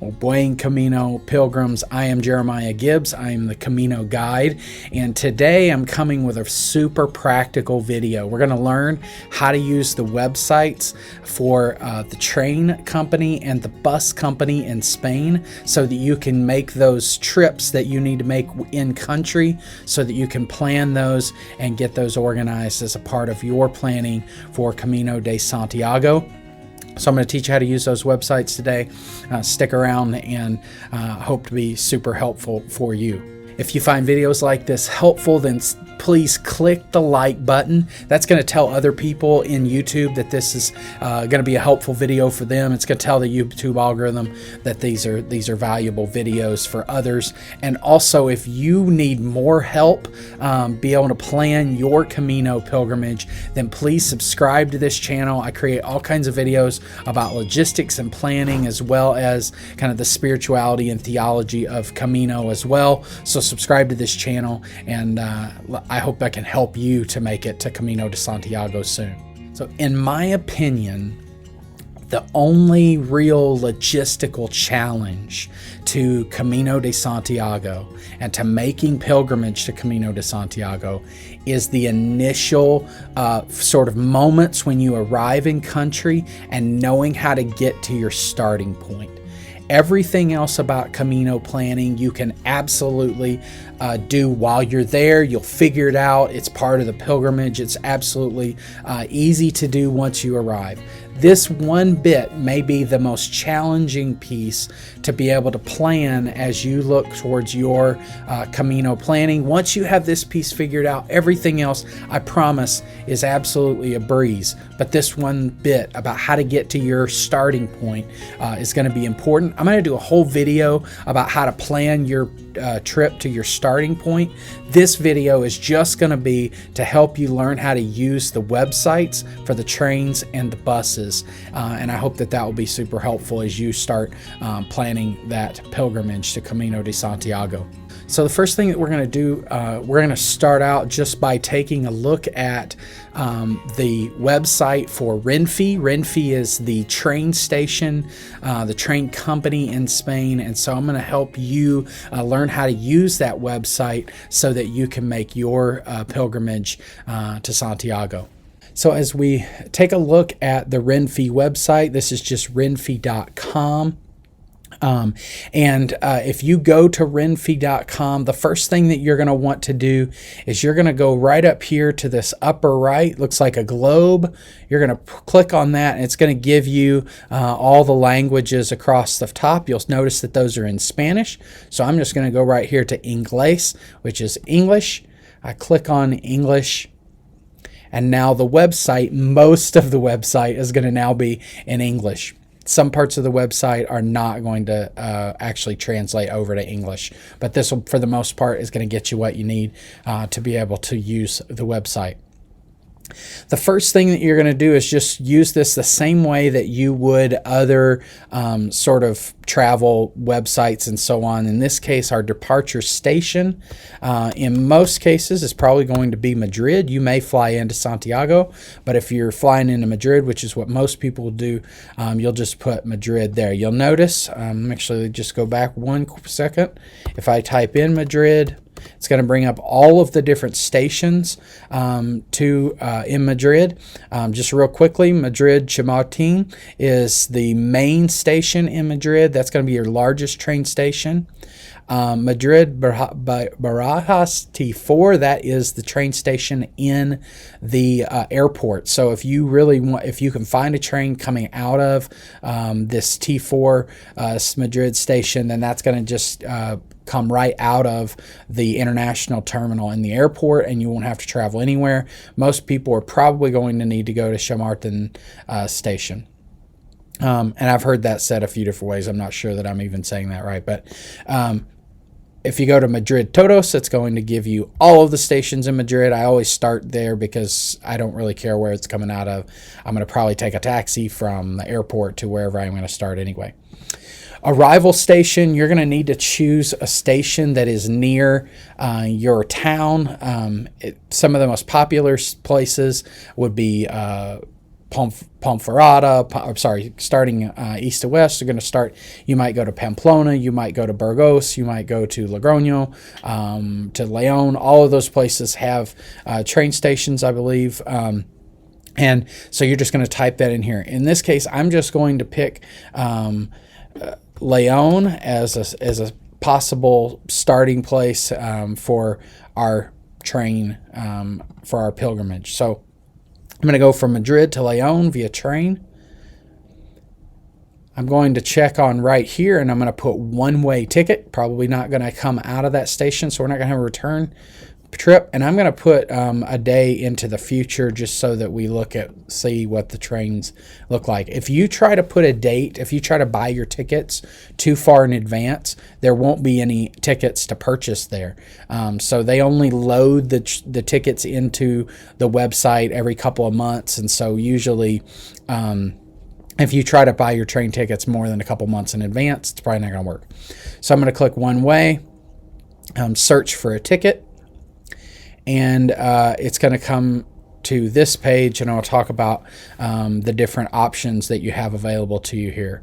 Well, Buen Camino Pilgrims, I am Jeremiah Gibbs. I am the Camino Guide, and today I'm coming with a super practical video. We're going to learn how to use the websites for the train company and the bus company in Spain so that you can make those trips that you need to make in country, so that you can plan those and get those organized as a part of your planning for Camino de Santiago. So I'm going to teach you how to use those websites today. Stick around, and hope to be super helpful for you. If you find videos like this helpful, then please click the like button. That's going to tell other people in YouTube that this is going to be a helpful video for them. It's going to tell the YouTube algorithm that these are valuable videos for others. And also, if you need more help be able to plan your Camino pilgrimage, then please subscribe to this channel. I create all kinds of videos about logistics and planning, as well as kind of the spirituality and theology of Camino as well. So subscribe to this channel, and I hope I can help you to make it to Camino de Santiago soon. So in my opinion, the only real logistical challenge to Camino de Santiago and to making pilgrimage to Camino de Santiago is the initial sort of moments when you arrive in country and knowing how to get to your starting point. Everything else about Camino planning you can absolutely do while you're there. You'll figure it out. It's part of the pilgrimage. It's absolutely easy to do once you arrive. This one bit may be the most challenging piece to be able to plan as you look towards your Camino planning. Once you have this piece figured out, everything else, I promise, is absolutely a breeze. But this one bit about how to get to your starting point is going to be important. I'm going to do a whole video about how to plan your trip to your starting point. This video is just going to be to help you learn how to use the websites for the trains and the buses, and I hope that will be super helpful as you start planning that pilgrimage to Camino de Santiago. So the first thing that we're going to do, we're going to start out just by taking a look at the website for Renfv. Renfv is the train station, the train company in Spain, and so I'm going to help you learn how to use that website so that you can make your pilgrimage to Santiago. So as we take a look at the Renfv website, this is just renfv.com. If you go to renfv.com, the first thing that you're going to want to do is you're going to go right up here to this upper right, looks like a globe. You're going to click on that, and it's going to give you all the languages across the top. You'll notice that those are in Spanish. So I'm just going to go right here to Inglés, which is English. I click on English. And now the website, most of the website is going to now be in English. Some parts of the website are not going to actually translate over to English, but this will, for the most part, is going to get you what you need to be able to use the website. The first thing that you're going to do is just use this the same way that you would other sort of travel websites and so on. In this case, our departure station, in most cases, is probably going to be Madrid. You may fly into Santiago, but if you're flying into Madrid, which is what most people do, you'll just put Madrid there. You'll notice, actually just go back 1 second. If I type in Madrid, it's going to bring up all of the different stations in Madrid. Just real quickly, Madrid Chamartin is the main station in Madrid. That's going to be your largest train station. Madrid Barajas T4, that is the train station in the airport. So if you really want, if you can find a train coming out of this T4 Madrid station, then that's going to just come right out of the international terminal in the airport, and you won't have to travel anywhere. Most people are probably going to need to go to Chamartin station. And I've heard that said a few different ways. I'm not sure that I'm even saying that right, but if you go to Madrid Todos, it's going to give you all of the stations in Madrid. I always start there because I don't really care where it's coming out of. I'm going to probably take a taxi from the airport to wherever I'm going to start anyway. Arrival station, you're going to need to choose a station that is near your town. Some of the most popular places would be starting east to west, you're going to start. You might go to Pamplona, you might go to Burgos, you might go to Logroño, to León. All of those places have train stations, I believe. And so you're just going to type that in here. In this case, I'm just going to pick León as a possible starting place for our train, for our pilgrimage. So I'm going to go from Madrid to León via train. I'm going to check on right here, and I'm going to put one-way ticket. Probably not going to come out of that station, so we're not going to have a return trip. And I'm going to put a day into the future just so that we see what the trains look like. If you try to put a date, if you try to buy your tickets too far in advance, there won't be any tickets to purchase there. So they only load the tickets into the website every couple of months. And so usually if you try to buy your train tickets more than a couple months in advance, it's probably not going to work. So I'm going to click one way, search for a ticket. And it's going to come to this page, and I'll talk about the different options that you have available to you here.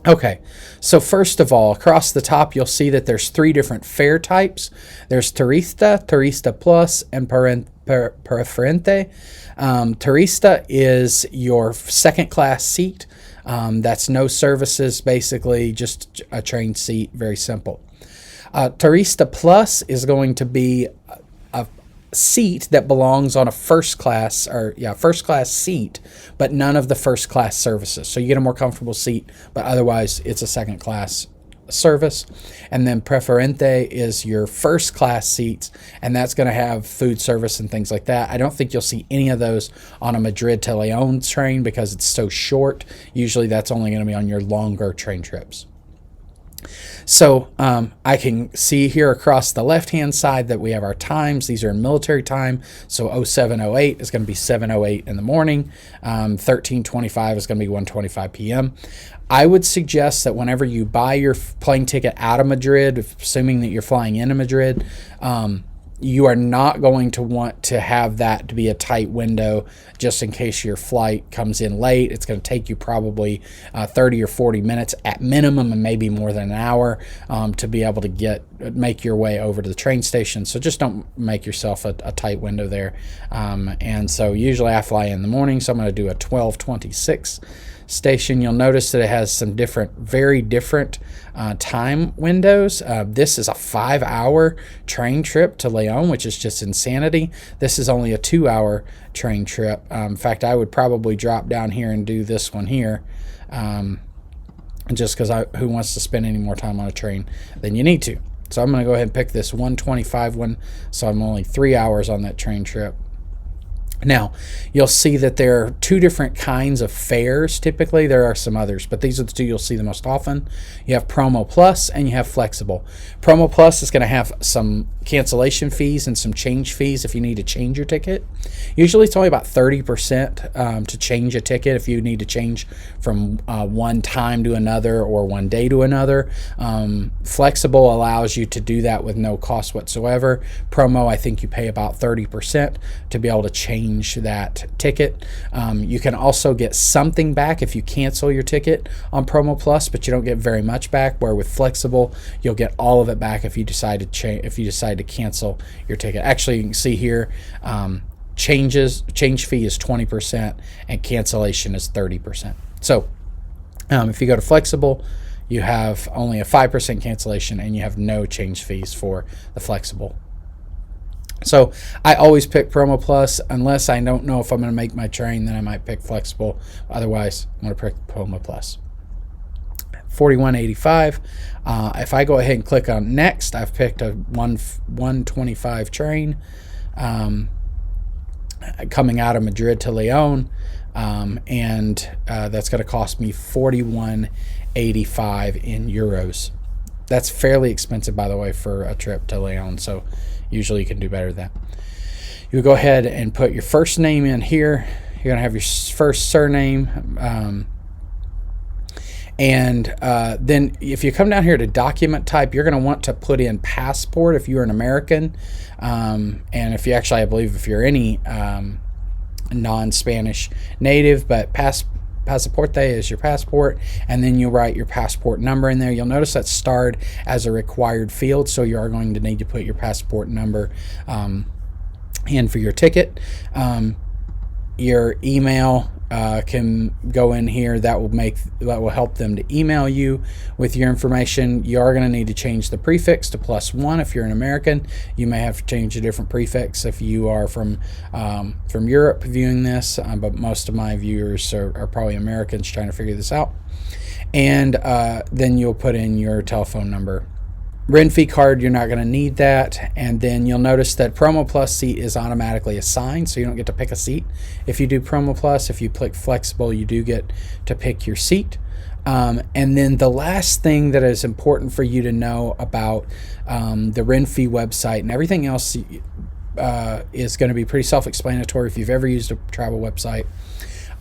Okay, so first of all, across the top, you'll see that there's 3 different fare types. There's Turista, Turista Plus, and Preferente. Turista is your second class seat. That's no services, basically just a train seat, very simple. Turista Plus is going to be a seat that belongs on a first class seat, but none of the first class services. So you get a more comfortable seat, but otherwise it's a second class service. And then Preferente is your first class seats, and that's going to have food service and things like that. I don't think you'll see any of those on a Madrid to León train because it's so short. Usually that's only going to be on your longer train trips. So I can see here across the left-hand side that we have our times. These are in military time. So 07:08 is going to be 7:08 in the morning. 13:25 is going to be 1:25 p.m. I would suggest that whenever you buy your plane ticket out of Madrid, assuming that you're flying into Madrid, you are not going to want to have that to be a tight window just in case your flight comes in late. It's going to take you probably 30 or 40 minutes at minimum, and maybe more than an hour to be able to make your way over to the train station. So just don't make yourself a tight window there. And so usually I fly in the morning, so I'm going to do a 12:26 station. You'll notice that it has some very different time windows. This is a 5-hour train trip to León, which is just insanity. This is only a 2-hour train trip. In fact, I would probably drop down here and do this one here, just because who wants to spend any more time on a train than you need to. So I'm going to go ahead and pick this 1:25 one, so I'm only 3 hours on that train trip. Now, you'll see that there are 2 different kinds of fares. Typically, there are some others, but these are the 2 you'll see the most often. You have Promo Plus and you have Flexible. Promo Plus is going to have some cancellation fees and some change fees if you need to change your ticket. Usually, it's only about 30% to change a ticket if you need to change from one time to another or one day to another. Flexible allows you to do that with no cost whatsoever. Promo, I think you pay about 30% to be able to change that ticket. You can also get something back if you cancel your ticket on Promo Plus, but you don't get very much back. Where with Flexible, you'll get all of it back if you decide to cancel your ticket. Actually, you can see here, change fee is 20% and cancellation is 30%. So if you go to Flexible, you have only a 5% cancellation and you have no change fees for the Flexible. So I always pick Promo Plus unless I don't know if I'm going to make my train, then I might pick Flexible. Otherwise, I'm going to pick Promo Plus. 41.85. If I go ahead and click on next, I've picked a 1:25 train coming out of Madrid to León, and that's going to cost me 41.85 in euros. That's fairly expensive, by the way, for a trip to León, so usually you can do better than that. You go ahead and put your first name in here. You're going to have your first surname. And then if you come down here to document type, you're going to want to put in passport if you're an American. And if you actually, I believe if you're any non-Spanish native, but Pasaporte is your passport, and then you'll write your passport number in there. You'll notice that's starred as a required field, so you are going to need to put your passport number in for your ticket. Your email can go in here. That will help them to email you with your information. You are going to need to change the prefix to +1 if you're an American. You may have to change a different prefix if you are from Europe viewing this, but most of my viewers are probably Americans trying to figure this out. And then you'll put in your telephone number. Renfv card, you're not going to need that. And then you'll notice that Promo Plus seat is automatically assigned, so you don't get to pick a seat. If you do Promo Plus, if you click Flexible, you do get to pick your seat. And then the last thing that is important for you to know about the Renfv website, and everything else is going to be pretty self-explanatory if you've ever used a travel website.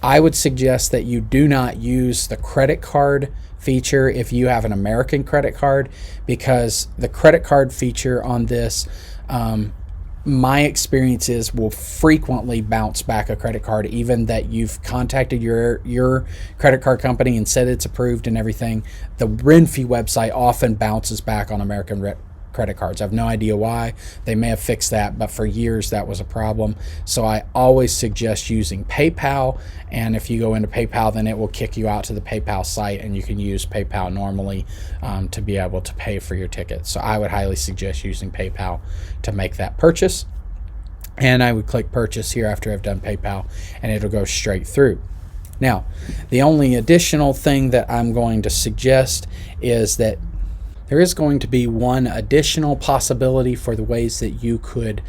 I would suggest that you do not use the credit card feature if you have an American credit card, because the credit card feature on this, my experience is, will frequently bounce back a credit card, even that you've contacted your credit card company and said it's approved and everything. The Renfv website often bounces back on American credit cards. I have no idea why. They may have fixed that, but for years that was a problem. So I always suggest using PayPal, and if you go into PayPal, then it will kick you out to the PayPal site, and you can use PayPal normally to be able to pay for your ticket. So I would highly suggest using PayPal to make that purchase. And I would click purchase here after I've done PayPal, and it'll go straight through. Now, the only additional thing that I'm going to suggest is that there is going to be one additional possibility for the ways that you could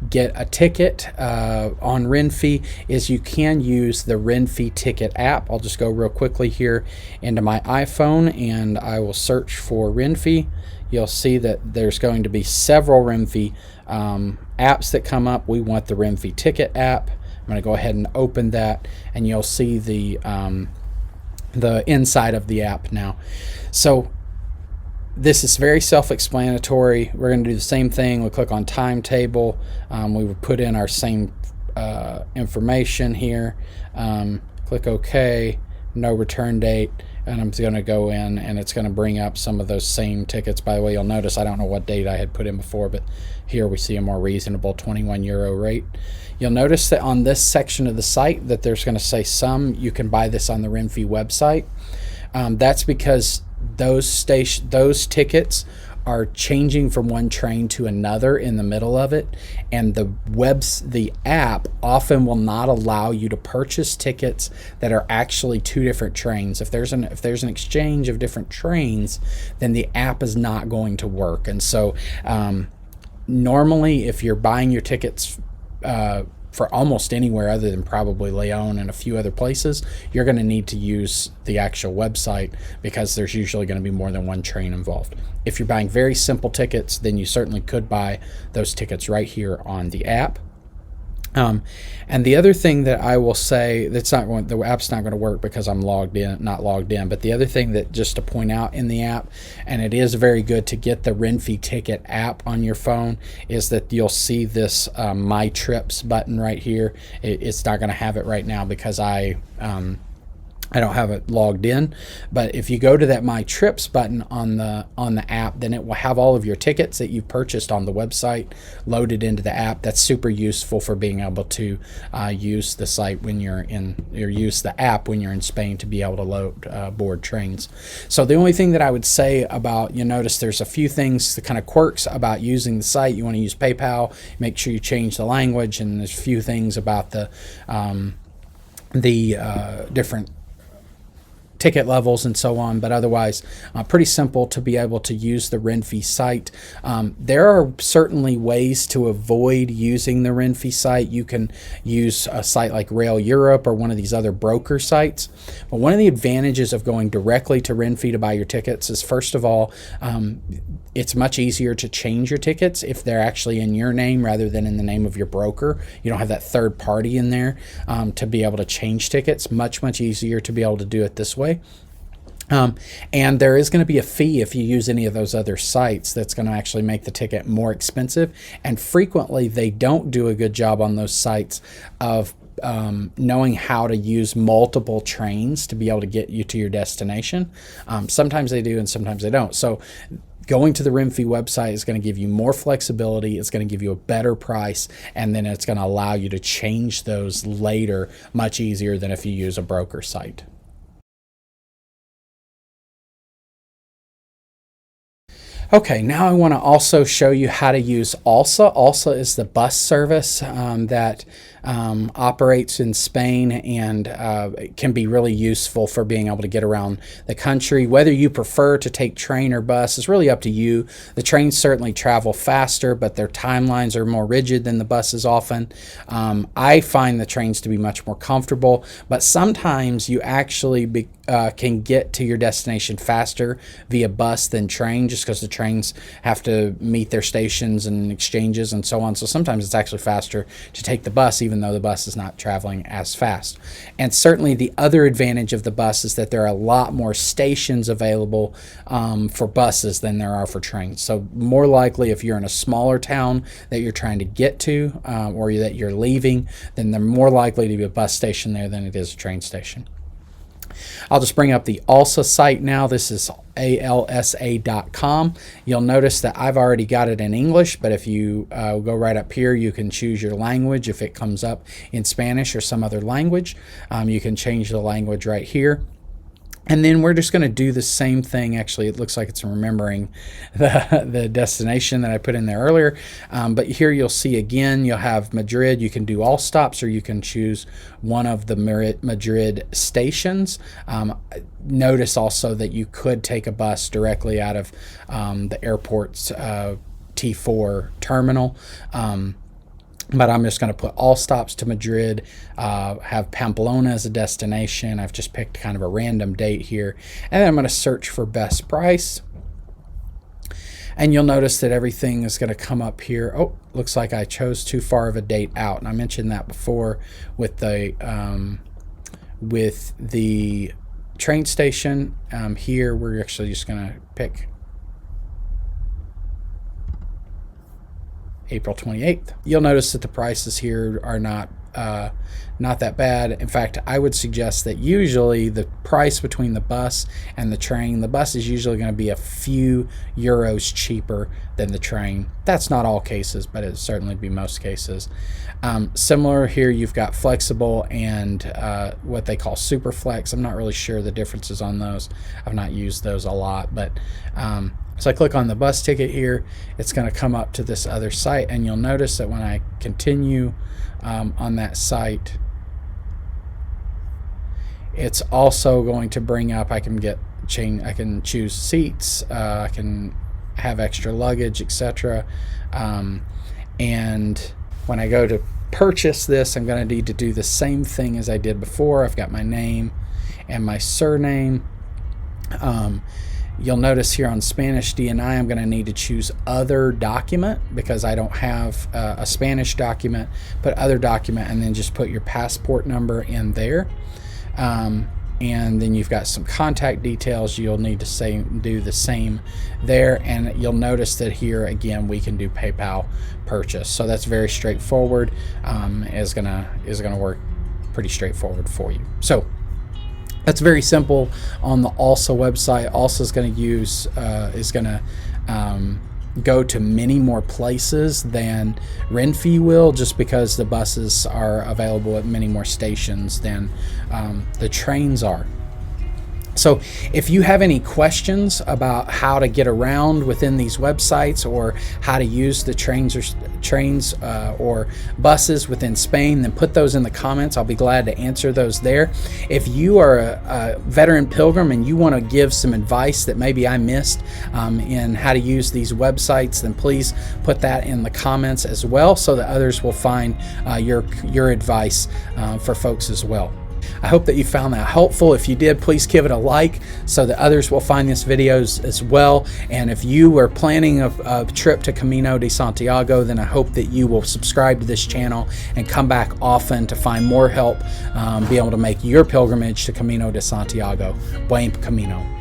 get a ticket on Renfv, is you can use the Renfv Ticket App. I'll just go real quickly here into my iPhone, and I will search for Renfv. You'll see that there's going to be several Renfv apps that come up. We want the Renfv Ticket App. I'm going to go ahead and open that, and you'll see the inside of the app now. So this is very self-explanatory. We're going to do the same thing. We'll click on timetable. We would put in our same information here. Click OK. No return date. And I'm going to go in, and it's going to bring up some of those same tickets. By the way, you'll notice I don't know what date I had put in before, but here we see a more reasonable €21 rate. You'll notice that on this section of the site that there's going to say you can buy this on the Renfv website. That's because those tickets are changing from one train to another in the middle of it, and the app often will not allow you to purchase tickets that are actually two different trains. If there's an exchange of different trains, then the app is not going to work. And so normally, if you're buying your tickets for almost anywhere other than probably Leon and a few other places, you're going to need to use the actual website, because there's usually going to be more than one train involved. If you're buying very simple tickets, then you certainly could buy those tickets right here on the app. And the other thing that I will say, the app's not going to work because I'm not logged in. But the other thing that just to point out in the app, and it is very good to get the Renfv Ticket app on your phone, is that you'll see this My Trips button right here. It's not going to have it right now because I don't have it logged in, but if you go to that My Trips button on the app, then it will have all of your tickets that you've purchased on the website loaded into the app. That's super useful for being able to use the site when you're use the app when you're in Spain to be able to load board trains. So the only thing that I would say about, you notice there's a few things, the kind of quirks about using the site. You want to use PayPal, make sure you change the language, and there's a few things about the different ticket levels and so on, but otherwise pretty simple to be able to use the Renfv site. There are certainly ways to avoid using the Renfv site. You can use a site like Rail Europe or one of these other broker sites, but one of the advantages of going directly to Renfv to buy your tickets is, first of all, it's much easier to change your tickets if they're actually in your name rather than in the name of your broker. You don't have that third party in there to be able to change tickets. Much easier to be able to do it this way. And there is going to be a fee if you use any of those other sites that's going to actually make the ticket more expensive. And frequently they don't do a good job on those sites of knowing how to use multiple trains to be able to get you to your destination. Sometimes they do and sometimes they don't. So going to the Renfv website is going to give you more flexibility. It's going to give you a better price, and then it's going to allow you to change those later much easier than if you use a broker site. Okay, now I want to also show you how to use ALSA. ALSA is the bus service that operates in Spain and can be really useful for being able to get around the country. Whether you prefer to take train or bus is really up to you. The trains certainly travel faster, but their timelines are more rigid than the buses often. I find the trains to be much more comfortable, but sometimes you actually can get to your destination faster via bus than train, just because the trains have to meet their stations and exchanges and so on. So sometimes it's actually faster to take the bus, even though the bus is not traveling as fast. And certainly the other advantage of the bus is that there are a lot more stations available for buses than there are for trains. So more likely if you're in a smaller town that you're trying to get to or that you're leaving, then they're more likely to be a bus station there than it is a train station. I'll just bring up the ALSA site now. This is alsa.com. You'll notice that I've already got it in English, but if you go right up here, you can choose your language. If it comes up in Spanish or some other language, you can change the language right here. And then we're just going to do the same thing. Actually, it looks like it's remembering the destination that I put in there earlier. But here you'll see again, you'll have Madrid. You can do all stops, or you can choose one of the Madrid stations. Notice also that you could take a bus directly out of the airport's T4 terminal. But I'm just going to put all stops to Madrid, have Pamplona as a destination. I've just picked kind of a random date here. And then I'm going to search for best price. And you'll notice that everything is going to come up here. Oh, looks like I chose too far of a date out. And I mentioned that before with the train station. Here, we're actually just going to pick April 28th. You'll notice that the prices here are not that bad. In fact, I would suggest that usually the price between the bus and the train, the bus is usually going to be a few euros cheaper than the train. That's not all cases, but it'd certainly be most cases. Similar here, you've got flexible and what they call super flex. I'm not really sure the differences on those. I've not used those a lot, but so I click on the bus ticket here, it's going to come up to this other site, and you'll notice that when I continue on that site, it's also going to bring up, I can choose seats, I can have extra luggage, etc. And when I go to purchase this, I'm going to need to do the same thing as I did before. I've got my name and my surname. You'll notice here on Spanish DNI, I'm going to need to choose other document because I don't have a Spanish document. Put other document and then just put your passport number in there. And then you've got some contact details. You'll need to do the same there. And you'll notice that here again we can do PayPal purchase. So that's very straightforward. Is gonna work pretty straightforward for you. So that's very simple on the ALSA website. ALSA is going to go to many more places than Renfv will, just because the buses are available at many more stations than the trains are. So if you have any questions about how to get around within these websites or how to use the trains or buses within Spain, then put those in the comments. I'll be glad to answer those there. If you are a veteran pilgrim and you want to give some advice that maybe I missed in how to use these websites, then please put that in the comments as well, so that others will find your advice for folks as well. I hope that you found that helpful. If you did, please give it a like so that others will find this videos as well. And if you are planning a trip to Camino de Santiago, then I hope that you will subscribe to this channel and come back often to find more help, be able to make your pilgrimage to Camino de Santiago. Buen Camino.